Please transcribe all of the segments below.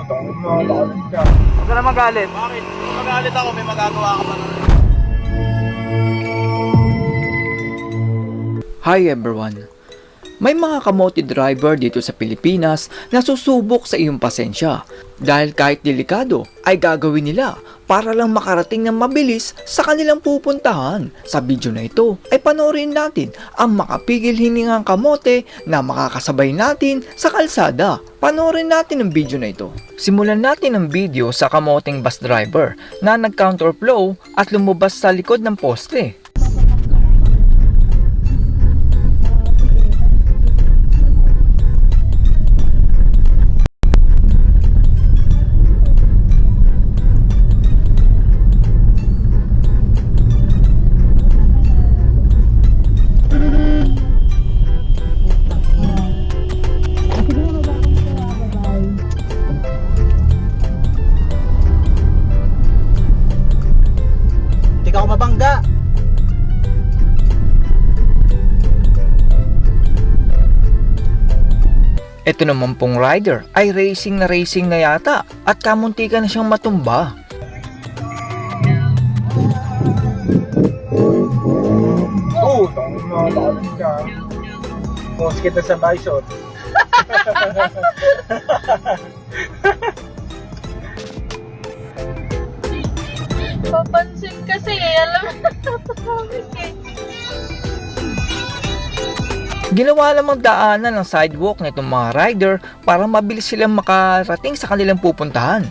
Magalit ka. Huwag ka na magalit. Bakit? Kung magalit ako, may magagawa ka pa na. Hi everyone! May mga kamote driver dito sa Pilipinas na susubok sa iyong pasensya dahil kahit delikado ay gagawin nila para lang makarating ng mabilis sa kanilang pupuntahan. Sa video na ito ay panoorin natin ang makapigil hiningang kamote na makakasabay natin sa kalsada. Panoorin natin ang video na ito. Simulan natin ang video sa kamoteng bus driver na nag-counterflow at lumabas sa likod ng poste. Hindi ka ako mabangga. Ito naman pong rider ay racing na yata at kamuntikan na siyang matumba. Oo, magalit ka. Post kita sa bison. Papansin kasi alam mo. Ginawa lamang daanan ng sidewalk na itong mga rider para mabilis silang makarating sa kanilang pupuntahan.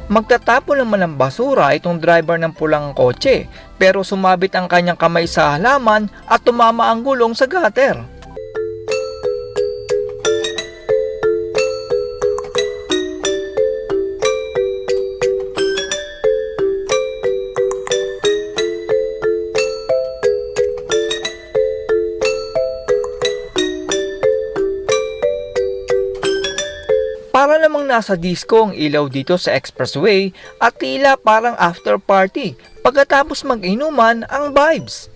Magtatapon naman ng basura itong driver ng pulang kotse pero sumabit ang kanyang kamay sa halaman at tumama ang gulong sa gutter. Para namang nasa disco ang ilaw dito sa expressway at tila parang after party pagkatapos mag-inuman ang vibes.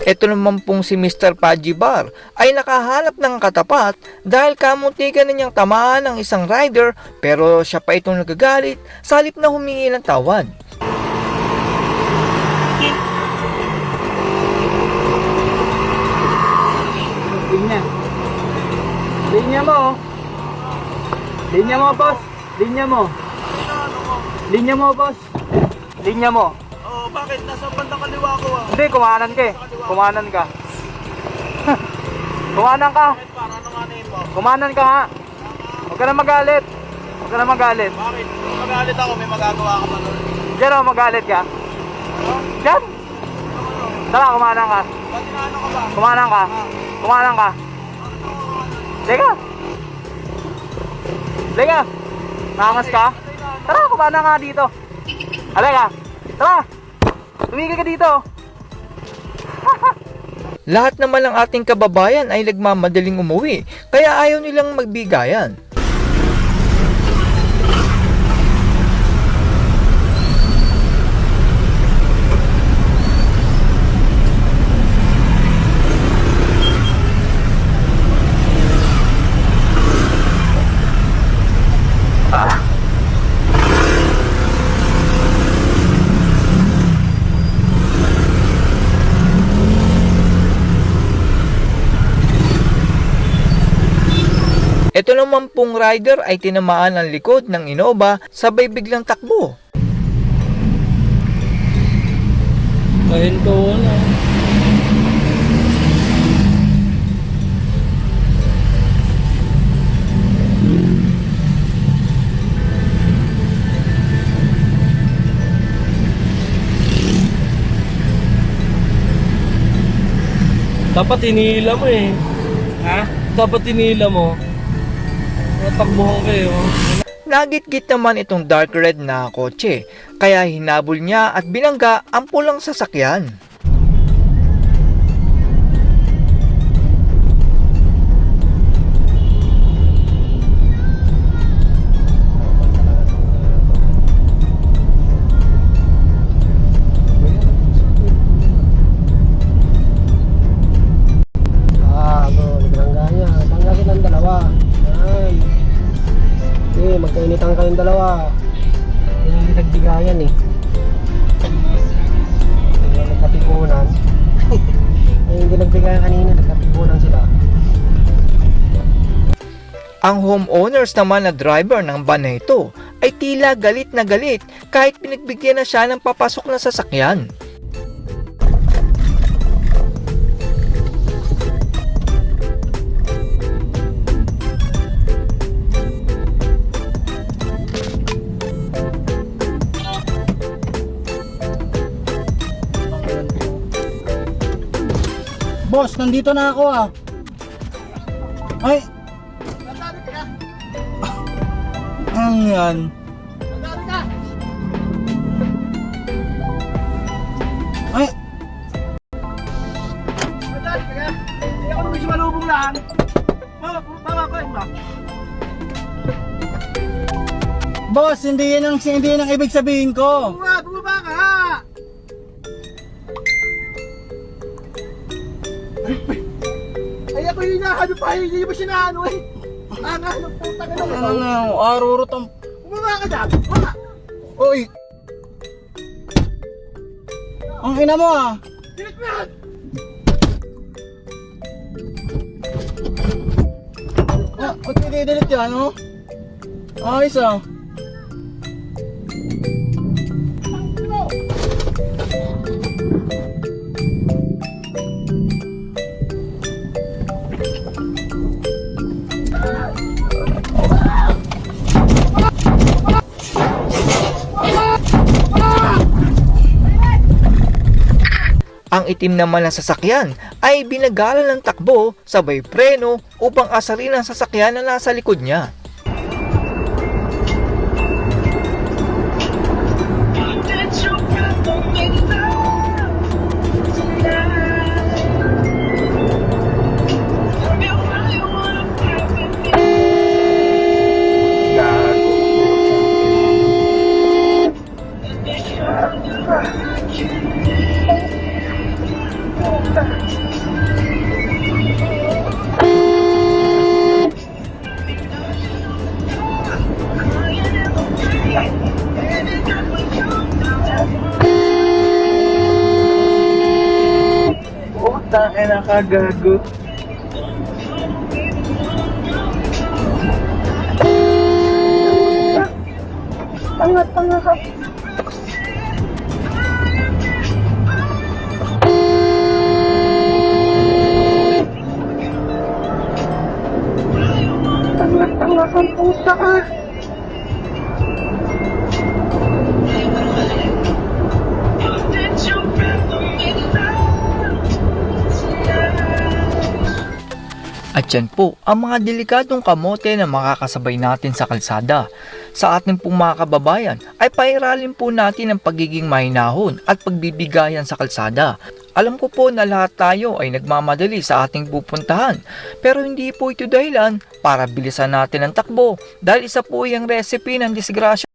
Ito naman pong si Mr. Pajibar ay nakahanap ng katapat dahil kamuntikan na niyang tamaan ng isang rider pero siya pa itong nagagalit sa halip na humingi ng tawad. Linya. Linya mo. Linya mo, boss. Linya mo. Linya mo, boss. Linya mo. Oo, bakit? Nasa bandang kaliwa ko ah. Hindi, kumanan ka eh. Kumanan ka. Kumanan ka. Bakit? Para ano nga name mo? Kumanan ka nga. Huwag ka na magalit. Huwag ka na magalit. Bakit? Kung magalit ako, may magagawa ka pa na. Diyan o, magalit ka. Diyan. Tara, kumanan ka. Ba't inaano ka ba? Kumanan ka. Kumanan ka. Liga. Liga. Nangas ka. Tara, kumanan ka dito. Halika. Tara. Tumigil ka dito. Lahat naman ng ating kababayan ay nagmamadaling umuwi kaya ayaw nilang magbigayan. Ito naman pong rider ay tinamaan ang likod ng Innova sabay biglang takbo. Kahinto na. Dapat hinila mo eh. Ha? Dapat hinila mo. Natakbuhan kayo. Nagit-git naman itong dark red na kotse, kaya hinabol niya at binangga ang pulang sasakyan. yung dalawa, yung pinagbigayan eh. Yung nagkatipunan. Yung pinagbigayan kanina, nagkatipunan sila. Ang homeowners naman na driver ng van na ito ay tila galit na galit kahit pinagbigyan na siya ng papasok na sasakyan. Boss, nandito na ako ah. Ay! Ang yan? Ay! Hindi ako naman si malubong lang. Mama ko ba? Boss, hindi yan ang ibig sabihin ko. Bumaba ka! Ay, ako yung hinahanap pa, hindi mo sinahano eh. Hanap po, taga na Ano na yung arurot ang... Bumaba ka dyan! Bumaba! Uy! Ang ina mo ah! Dilit mo yan! Ba't didelete yan, no? Ayos ah. Ang itim naman ng sasakyan ay binagalan ng takbo sabay preno upang asarin ang sasakyan na nasa likod niya. Tangin na kagago. Tanga ka. Tanga kang puta ka. At yan po ang mga delikadong kamote na makakasabay natin sa kalsada. Sa ating pong mga kababayan ay pairalin po natin ang pagiging mahinahon at pagbibigayan sa kalsada. Alam ko po na lahat tayo ay nagmamadali sa ating pupuntahan, pero hindi po ito dahilan para bilisan natin ang takbo dahil isa po yung recipe ng disgrasya.